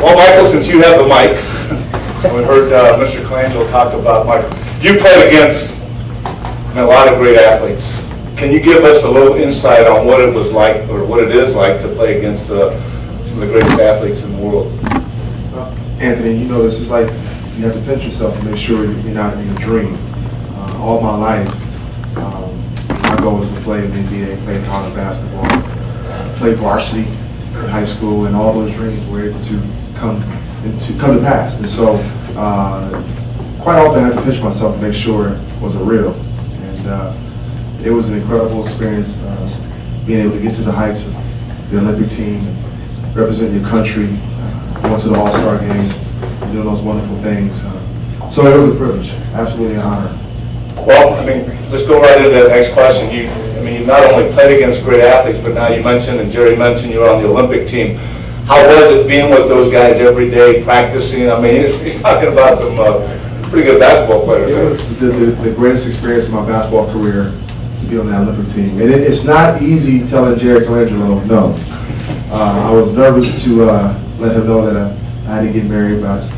Well, Michael, since you have the mic, we heard Mr. Colangelo talk about Michael. You played against a lot of great athletes. Can you give us a little insight on what it was like, or what it is like, to play against some of the greatest athletes in the world? Anthony, you know, this is like you have to pinch yourself to make sure you're not in a dream. All my life, my goal was to play in the NBA, play college basketball, play varsity in high school, and all those dreams were able to come to pass. And so, quite often I had to pinch myself to make sure it was a real. And it was an incredible experience, being able to get to the heights of the Olympic team, represent your country, going to the All-Star game, doing those wonderful things. So it was a privilege, absolutely an honor. Well, I mean, let's go right into the next question. You not only played against great athletes, but now you mentioned, and Jerry mentioned, you were on the Olympic team. How was it being with those guys every day, practicing? I mean, you're talking about some pretty good basketball players. It was the greatest experience of my basketball career to be on that Olympic team. And it's not easy telling Jerry Colangelo no. I was nervous to let him know that I had to get married, but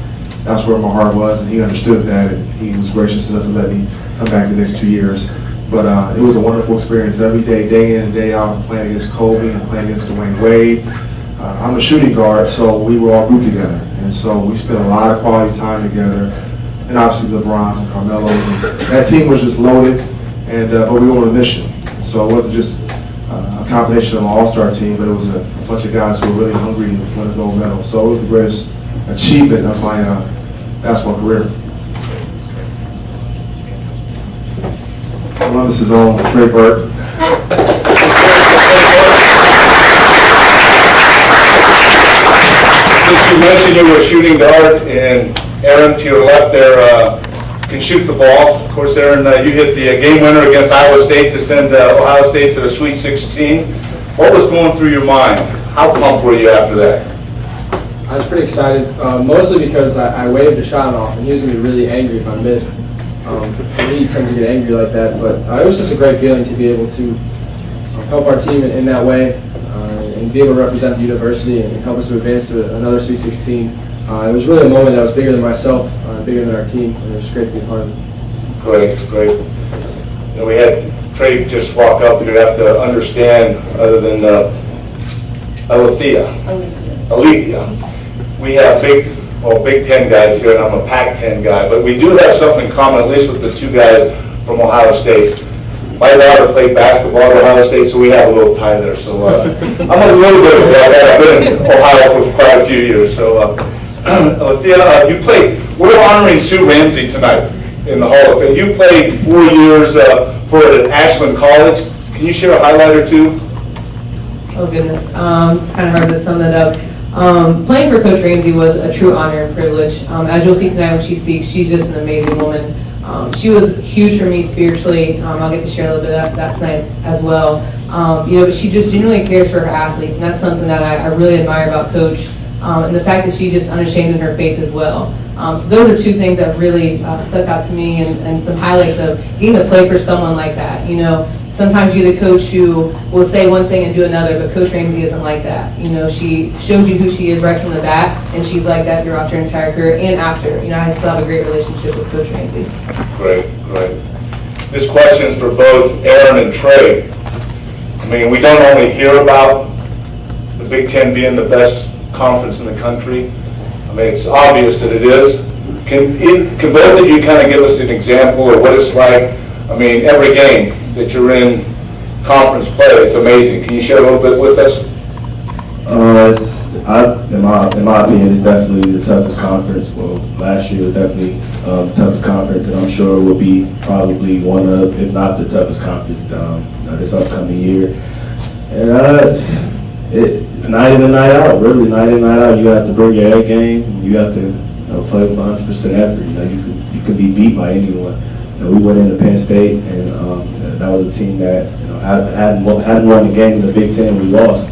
that's where my heart was, and he understood that, and he was gracious enough to let me come back the next 2 years. But it was a wonderful experience every day, day in and day out, playing against Kobe and playing against Dwayne Wade. I'm a shooting guard, so we were all grouped together. And so we spent a lot of quality time together, and obviously LeBron's and Carmelo's. And that team was just loaded, and but we were on a mission. So it wasn't just a combination of an all-star team, but it was a bunch of guys who were really hungry to win a gold medal. So it was the greatest achievement of my basketball career. Columbus's own Trey Burke. Since you mentioned you were a shooting guard, and Aaron to your left there can shoot the ball. Of course, Aaron, you hit the game winner against Iowa State to send Ohio State to the Sweet 16. What was going through your mind? How pumped were you after that? I was pretty excited, mostly because I waved a shot off, and he was going to be really angry if I missed. He tends to get angry like that, but it was just a great feeling to be able to help our team in that way, and be able to represent the university and help us to advance to another Sweet 16. It was really a moment that was bigger than myself, bigger than our team, and it was great to be a part of it. Great. You know, we had Trey just walk up. You'd have to understand, other than Alethea. We have Big Ten guys here, and I'm a Pac-10 guy, but we do have something in common, at least with the two guys from Ohio State. My daughter played basketball at Ohio State, so we have a little tie there. So I'm a little bit of that. I've been in Ohio for quite a few years. So Alethea, you played. We're honoring Sue Ramsey tonight in the Hall of Fame. You played 4 years for Ashland College. Can you share a highlight or two? Oh goodness, it's kind of hard to sum that up. Playing for Coach Ramsey was a true honor and privilege. As you'll see tonight when she speaks, she's just an amazing woman. She was huge for me spiritually. I'll get to share a little bit of that tonight as well. But she just genuinely cares for her athletes, and that's something that I really admire about Coach, and the fact that she's just unashamed in her faith as well. So those are two things that really stuck out to me, and some highlights of getting to play for someone like that. Sometimes you're the coach who will say one thing and do another, but Coach Ramsey isn't like that. She shows you who she is right from the bat, and she's like that throughout her entire career and after. I still have a great relationship with Coach Ramsey. Great. This question is for both Aaron and Trey. We don't only hear about the Big Ten being the best conference in the country. It's obvious that it is. Can both of you kind of give us an example of what it's like? Every game that you're in conference play, it's amazing. Can you share a little bit with us? In my opinion, it's definitely the toughest conference. Well, last year was definitely the toughest conference, and I'm sure it will be probably one of, if not the toughest conference this upcoming year. And night in and night out, really night in and night out, you have to bring your A game. You have to play with 100% effort. You could be beat by anyone. We went into Penn State, and that was a team that hadn't won the game in the Big Ten. We lost.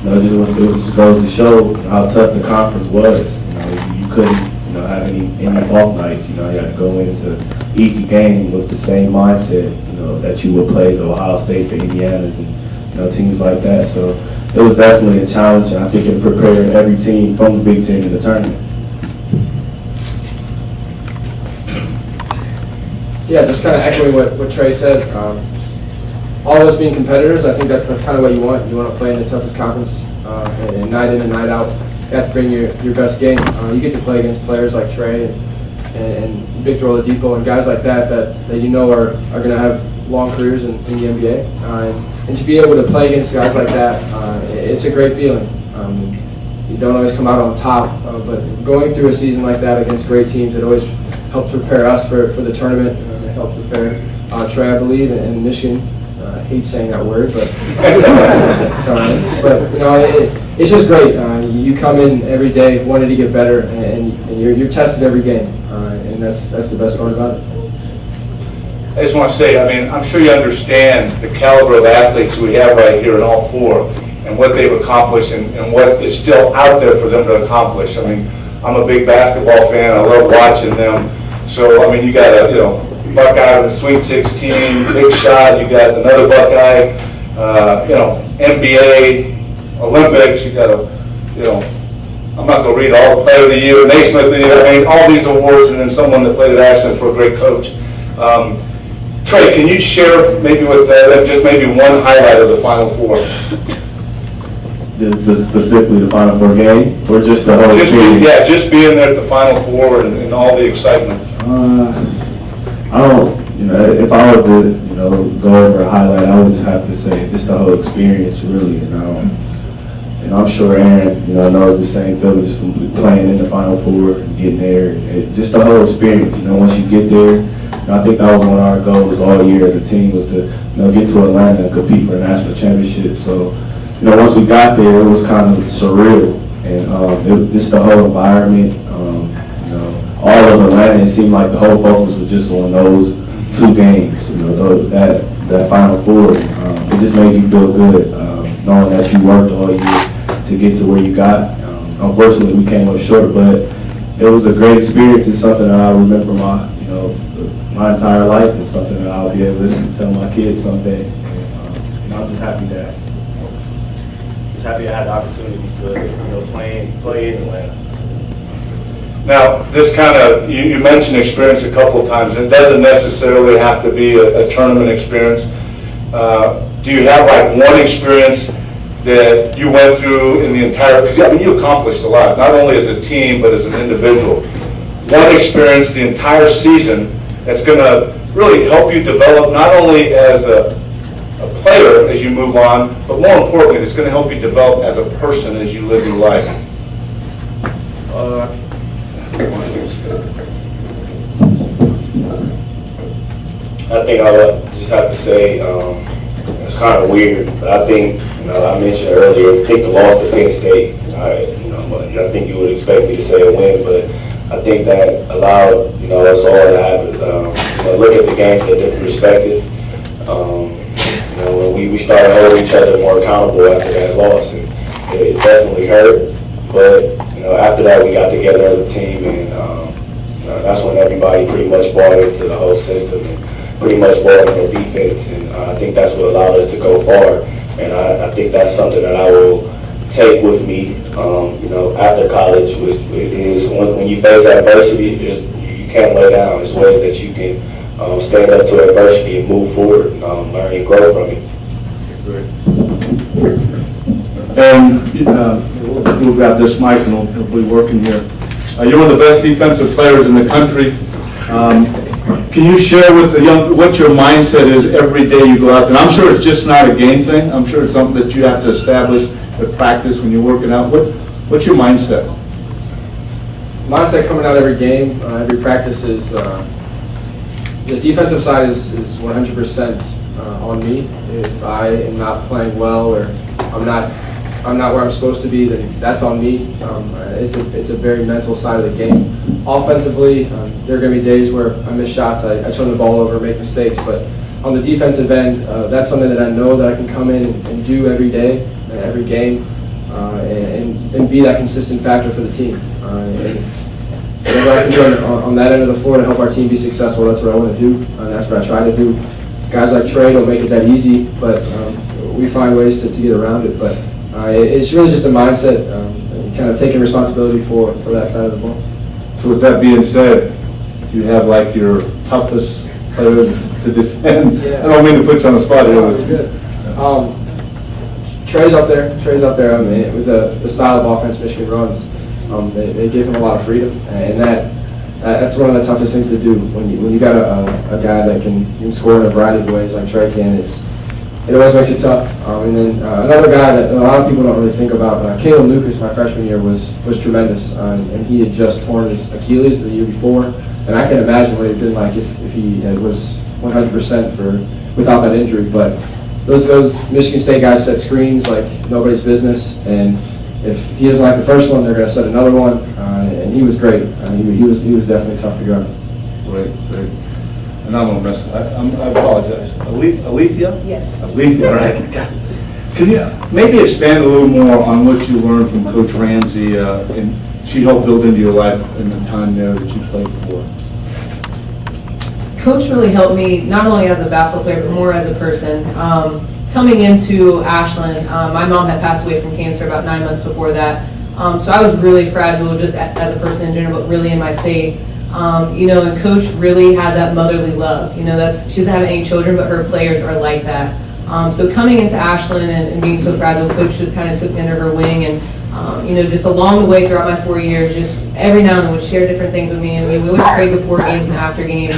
It just goes to show how tough the conference was. You couldn't have any off nights. You had to go into each game with the same mindset. That you would play the Ohio State, the Indianas, and teams like that. So it was definitely a challenge, and I think it prepared every team from the Big Ten in the tournament. Yeah, just kind of echoing what Trey said. All of us being competitors, I think that's kind of what you want. You want to play in the toughest conference, and night in and night out. You have to bring your best game. You get to play against players like Trey and Victor Oladipo and guys like that you know are going to have long careers in the NBA. And to be able to play against guys like that, it's a great feeling. You don't always come out on top, but going through a season like that against great teams, it always helps prepare us for the tournament. It helps prepare Trey, I believe, and Michigan. I hate saying that word, but but you know, it's just great. You come in every day wanting to get better, and you're tested every game, and that's the best part about it. I just want to say, I mean, I'm sure you understand the caliber of athletes we have right here in all four and what they've accomplished and what is still out there for them to accomplish. I mean, I'm a big basketball fan. I love watching them. So, I mean, you got a, Buckeye in the Sweet 16, big shot. You got another Buckeye, NBA, Olympics. You got I'm not going to read all the Player of the Year, Naismith of the Year. I mean, all these awards, and then someone that played at Ashland for a great coach. Trey, can you share maybe with just maybe one highlight of the Final Four? Specifically the Final Four game, or just the whole experience? Just being there at the Final Four and all the excitement. I don't, if I were to, go over a highlight, I would just have to say just the whole experience, really. And I'm sure Aaron, knows the same feeling just from playing in the Final Four and getting there. Just the whole experience, once you get there. I think that was one of our goals all year as a team was to, get to Atlanta and compete for a national championship. So, once we got there, it was kind of surreal, and just the whole environment. All of Atlanta, it seemed like the whole focus was just on those two games. That Final Four. It just made you feel good, knowing that you worked all year to get to where you got. Unfortunately, we came up short, but it was a great experience. It's something that I remember my entire life, and something that I'll be able to tell my kids someday. And I'm just happy that I had the opportunity to play in Atlanta. Now, this kind of, you mentioned experience a couple of times. It doesn't necessarily have to be a tournament experience. Do you have like one experience that you went through in the entire, because you accomplished a lot, not only as a team, but as an individual. One experience the entire season that's going to really help you develop not only as a player as you move on, but more importantly, it's going to help you develop as a person as you live your life. I think I would just have to say it's kind of weird, but I think I mentioned earlier. I think the loss to Penn State. I think you would expect me to say a win, but I think that allowed us all to have look at the game in a different perspective. When we started holding each other more accountable after that loss, and it definitely hurt. But after that, we got together as a team, and that's when everybody pretty much bought into the whole system and pretty much bought into the defense. And I think that's what allowed us to go far. And I think that's something that I will take with me, after college, which is when you face adversity, you can't lay down. There's ways that you can stand up to adversity and move forward, learn and grow from it. And we've got this mic and it'll be working here. You're one of the best defensive players in the country. Can you share with the young what your mindset is every day you go out there? And I'm sure it's just not a game thing. I'm sure it's something that you have to establish at practice when you're working out. What's your mindset? Mindset coming out every game, every practice is the defensive side is 100% on me. If I am not playing well or I'm not where I'm supposed to be, then that's on me. It's a very mental side of the game. Offensively, there are going to be days where I miss shots, I turn the ball over, make mistakes, but on the defensive end, that's something that I know that I can come in and do every day, every game, and be that consistent factor for the team. And whatever I can do on that end of the floor to help our team be successful, that's what I want to do, and that's what I try to do. Guys like Trey don't make it that easy, but we find ways to get around it. But It's really just a mindset, and kind of taking responsibility for that side of the ball. So with that being said, you have like your toughest player to defend. Yeah. I don't mean to put you on the spot here. It was good. Trey's up there. I mean, with the style of offense Michigan runs, they give him a lot of freedom, and that's one of the toughest things to do when you got a guy that can score in a variety of ways like Trey can. It always makes it tough. And then another guy that a lot of people don't really think about, Caleb Lucas, my freshman year, was tremendous, and he had just torn his Achilles the year before, and I can imagine what it'd been like if he was 100% without that injury. But those Michigan State guys set screens like nobody's business, and if he doesn't like the first one, they're going to set another one. And he was great. He was definitely tough to guard. Great. And I'm gonna mess. I apologize. Alethea? Yes. Alethea, all right. Can you maybe expand a little more on what you learned from Coach Ramsey, and she helped build into your life in the time there that you played for? Coach really helped me, not only as a basketball player, but more as a person. Coming into Ashland, my mom had passed away from cancer about 9 months before that. So I was really fragile just as a person in general, but really in my faith. And Coach really had that motherly love. She doesn't have any children, but her players are like that. So coming into Ashland and being so fragile, Coach just kind of took me under her wing, and just along the way throughout my 4 years, just every now and then would share different things with me. And we always prayed before games and after games.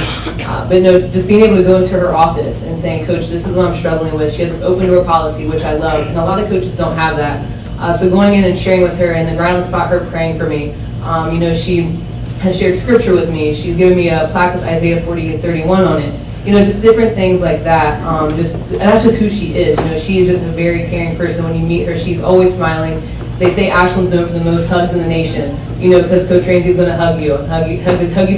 But just being able to go into her office and saying, Coach, this is what I'm struggling with. She has an open door policy, which I love, and a lot of coaches don't have that. So going in and sharing with her, and then right on the spot, her praying for me. She has shared scripture with me. She's given me a plaque with Isaiah 40:31 on it. Just different things like that. That's just who she is. She is just a very caring person. When you meet her, she's always smiling. They say Ashland's known for the most hugs in the nation. Because Coach Ramsey's going to hug you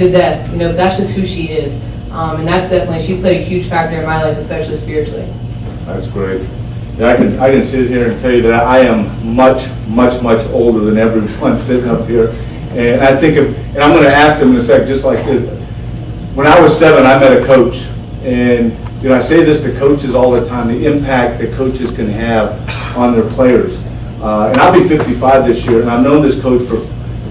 to death. That's just who she is. And that's definitely, she's played a huge factor in my life, especially spiritually. That's great. Yeah, I can sit here and tell you that I am much older than everyone sitting up here. And I think and I'm going to ask them in a sec, just like this. When I was 7, I met a coach. And I say this to coaches all the time, the impact that coaches can have on their players. And I'll be 55 this year, and I've known this coach for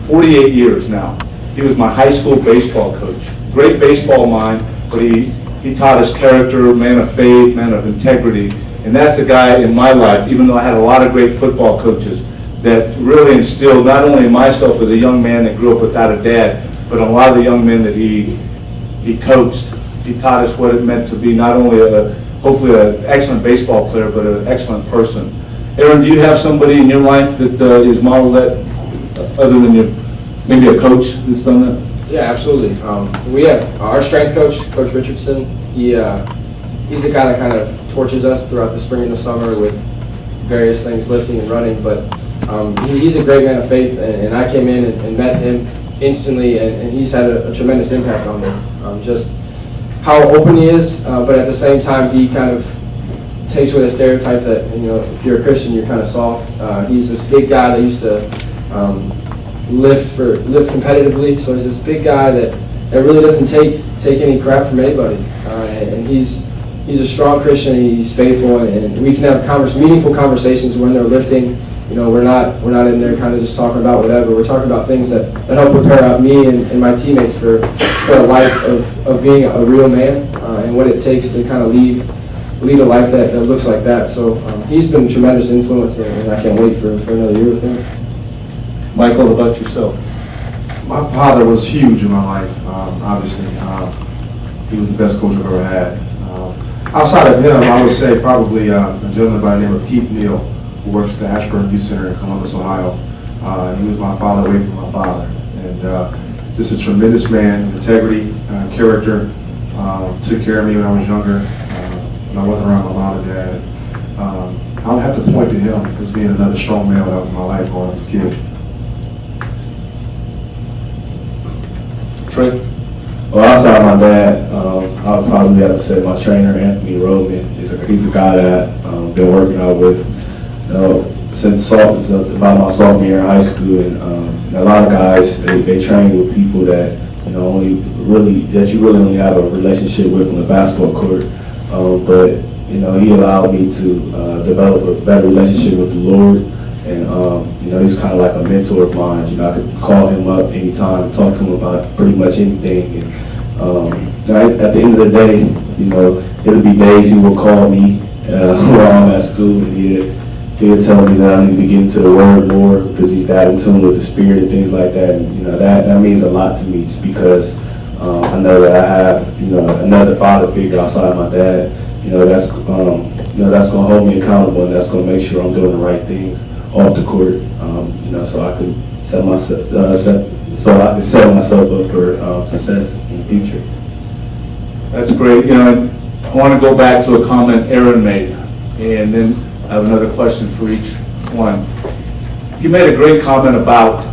48 years now. He was my high school baseball coach. Great baseball mind, but he taught us character, man of faith, man of integrity. And that's the guy in my life, even though I had a lot of great football coaches, that really instilled not only myself as a young man that grew up without a dad, but a lot of the young men that he coached. He taught us what it meant to be not only hopefully an excellent baseball player, but an excellent person. Aaron, do you have somebody in your life that is modeled that, other than maybe a coach that's done that? Yeah, absolutely. We have our strength coach, Coach Richardson. He's the guy that kind of torches us throughout the spring and the summer with various things, lifting and running. But he's a great man of faith, and I came in and met him instantly, and he's had a tremendous impact on me. Just how open he is, but at the same time, he kind of takes away the stereotype that, if you're a Christian, you're kind of soft. He's this big guy that used to lift competitively, so he's this big guy that really doesn't take any crap from anybody. And he's a strong Christian, he's faithful, and we can have meaningful conversations when they're lifting. We're not in there kind of just talking about whatever. We're talking about things that help prepare me and my teammates for a life of being a real man, and what it takes to kind of lead a life that looks like that. So he's been a tremendous influence, and I can't wait for another year with him. Michael, what about yourself? My father was huge in my life, obviously. He was the best coach I've ever had. Outside of him, I would say probably a gentleman by the name of Keith Neal, who works at the Ashland Youth Center in Columbus, Ohio. He was my father away from my father. And just a tremendous man, integrity, character. Took care of me when I was younger, when I wasn't around my mom and dad. I would have to point to him as being another strong man when I was in my life growing up as a kid. Trey? Well, outside of my dad, I would probably have to say my trainer, Anthony Rogan. He's a guy that I've been working out with since about my sophomore year in high school. And a lot of guys, they train with people that you really only have a relationship with on the basketball court. But he allowed me to develop a better relationship with the Lord. And, you know, he's kind of like a mentor of mine. You know, I could call him up anytime, talk to him about pretty much anything. And, at the end of the day, you know, it'll be days he will call me while I'm at school, and he'll tell me that I need to get into the Word more because he's that in tune with the Spirit and things like that. And, you know, that means a lot to me just because I know that I have, you know, another father figure outside my dad. You know, that's going to hold me accountable, and that's going to make sure I'm doing the right things off the court, you know, so I can set myself up for success in the future. That's great. You know, I want to go back to a comment Aaron made, and then I have another question for each one. You made a great comment about,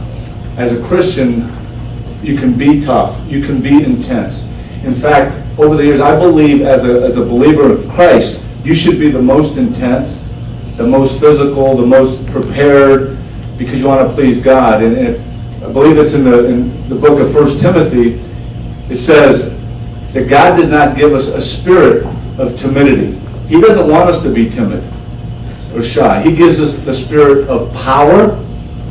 as a Christian, you can be tough, you can be intense. In fact, over the years, I believe as a believer of Christ, you should be the most intense, the most physical, the most prepared, because you want to please God. And I believe it's in the book of 1 Timothy, it says that God did not give us a spirit of timidity. He doesn't want us to be timid or shy. He gives us the spirit of power,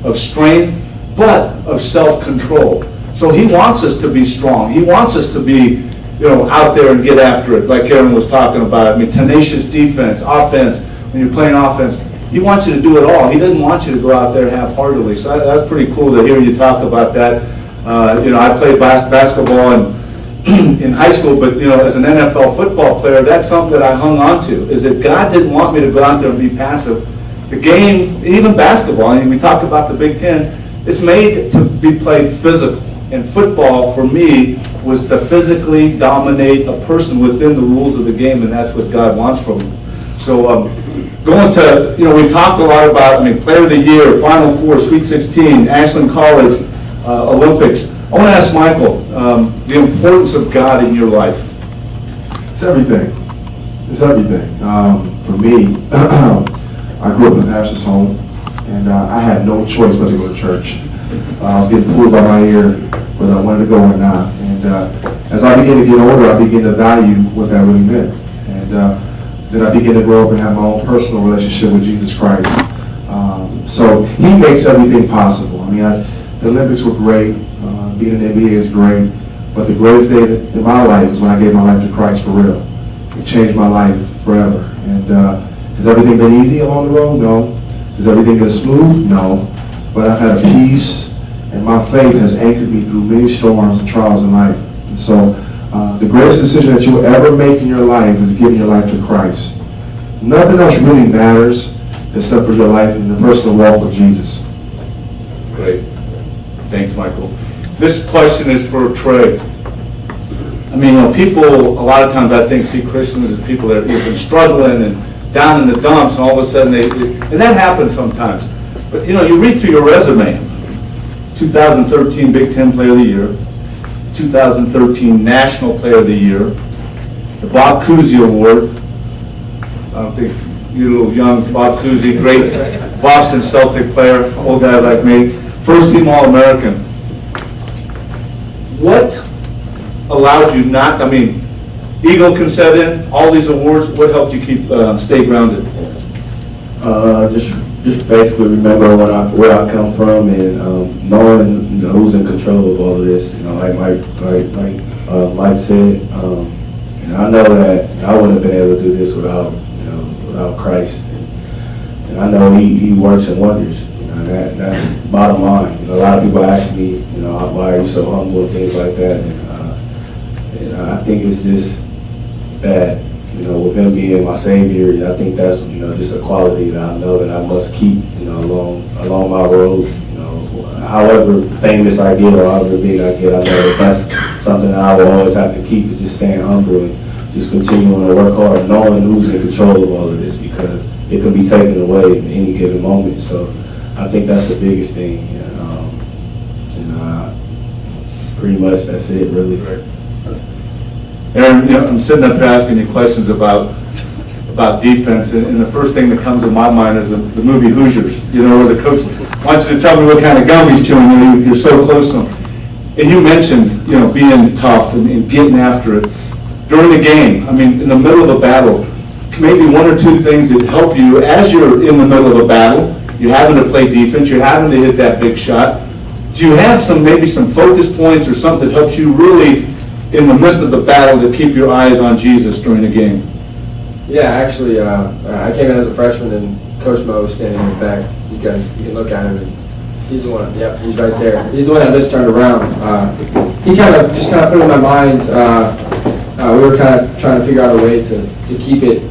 of strength, but of self-control. So he wants us to be strong. He wants us to be, you know, out there and get after it, like Aaron was talking about. I mean, tenacious defense, offense. When you're playing offense, he wants you to do it all. He doesn't want you to go out there half-heartedly. So that's pretty cool to hear you talk about that. You know, I played basketball in high school, but, you know, as an NFL football player, that's something that I hung on to, is that God didn't want me to go out there and be passive. The game, even basketball, I mean, we talk about the Big Ten, it's made to be played physical. And football, for me, was to physically dominate a person within the rules of the game, and that's what God wants from them. So going to, you know, we talked a lot about, I mean, Player of the Year, Final Four, Sweet 16, Ashland College, Olympics. I want to ask Michael, the importance of God in your life. It's everything. It's everything. For me, I grew up in a pastor's home, and I had no choice but to go to church. I was getting pulled by my ear whether I wanted to go or not. And as I began to get older, I began to value what that really meant. And then I began to grow up and have my own personal relationship with Jesus Christ. So he makes everything possible. I mean, the Olympics were great. Being in the NBA is great. But the greatest day in my life was when I gave my life to Christ for real. It changed my life forever. And has everything been easy along the road? No. Has everything been smooth? No. But I've had a peace, and my faith has anchored me through many storms and trials in life. And so the greatest decision that you will ever make in your life is giving your life to Christ. Nothing else really matters except for your life and the personal walk with Jesus. Great. Thanks, Michael. This question is for Trey. I mean, you know, people, a lot of times I think see Christians as people that have been struggling and down in the dumps, and all of a sudden and that happens sometimes. But, you know, you read through your resume, 2013 Big Ten Player of the Year, 2013 National Player of the Year, the Bob Cousy Award. I don't think you're a little young, Bob Cousy, great Boston Celtic player, old guys like me, first team All-American. What allowed you not, I mean, Eagle can set in, all these awards, what helped you keep, stay grounded? Just basically remember where I come from, and knowing, you know, who's in control of all of this. You know, like Mike said, and I know that I wouldn't have been able to do this without Christ. And I know He works in wonders. You know, that's bottom line. You know, a lot of people ask me, you know, why are you so humble and things like that. And I think it's just that, you know, with Him being my Savior, I think that's, you know, just a quality that I know that I must keep, you know, along my road. You know, however famous I get or however big I get, I know that that's something that I will always have to keep, is just staying humble and just continuing to work hard, knowing who's in control of all of this, because it can be taken away at any given moment. So I think that's the biggest thing. Pretty much that's it, really. Right. Aaron, you know, I'm sitting up here asking you questions about defense, and the first thing that comes to my mind is the movie Hoosiers. You know, where the coach wants you to tell me what kind of gum he's chewing. You know, you're so close to him. And you mentioned, you know, being tough and getting after it during the game. I mean, in the middle of a battle, maybe one or two things that help you as you're in the middle of a battle, you're having to play defense, you're having to hit that big shot. Do you have maybe some focus points or something that helps you really, in the midst of the battle, to keep your eyes on Jesus during the game? Yeah, actually, I came in as a freshman, and Coach Mo was standing in the back. You can look at him, and he's the one. Yep, he's right there. He's the one that just turned around. He kind of put it in my mind. We were kind of trying to figure out a way to keep it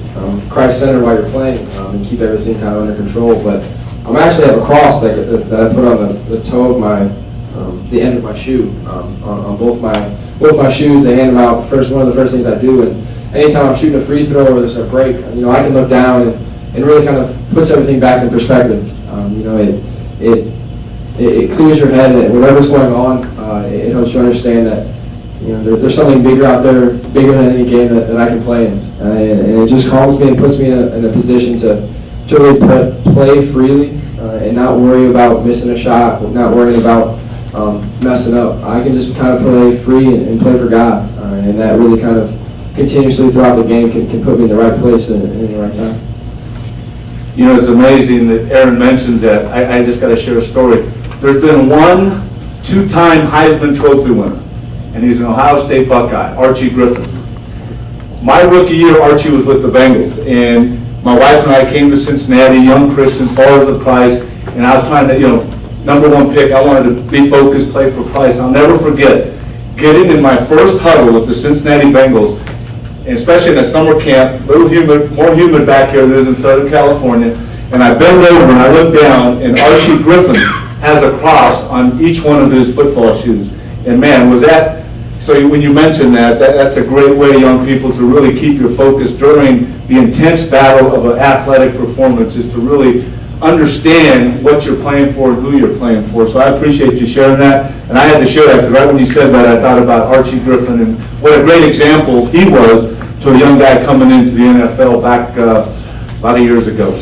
Christ-centered while you're playing, and keep everything kind of under control. But I actually have a cross that I put on the toe of the end of my shoe, on both my shoes. They hand them out. One of the first things I do, and anytime I'm shooting a free throw or there's a break, I can look down and really kind of puts everything back in perspective. It clears your head, and whatever's going on, it helps you understand that there's something bigger out there, bigger than any game that I can play in, and it just calms me and puts me in a position to really play freely and not worry about missing a shot, not worrying about messing up. I can just kind of play free and play for God, and that really kind of continuously throughout the game can put me in the right place and in the right time. It's amazing that Aaron mentions that. I just got to share a story. There's been one two-time Heisman Trophy winner, and he's an Ohio State Buckeye, Archie Griffin. My rookie year, Archie was with the Bengals, and my wife and I came to Cincinnati, young Christians, followers of Christ, and I was trying to, number one pick. I wanted to be focused, play for Christ. I'll never forget getting in my first huddle with the Cincinnati Bengals, and especially in the summer camp, more humid back here than it is in Southern California, and I bend over and I look down, and Archie Griffin has a cross on each one of his football shoes. And man, was that, so when you mentioned that's a great way, young people, to really keep your focus during the intense battle of an athletic performance, is to really understand what you're playing for and who you're playing for. So I appreciate you sharing that. And I had to share that because right when you said that, I thought about Archie Griffin and what a great example he was to a young guy coming into the NFL back a lot of years ago.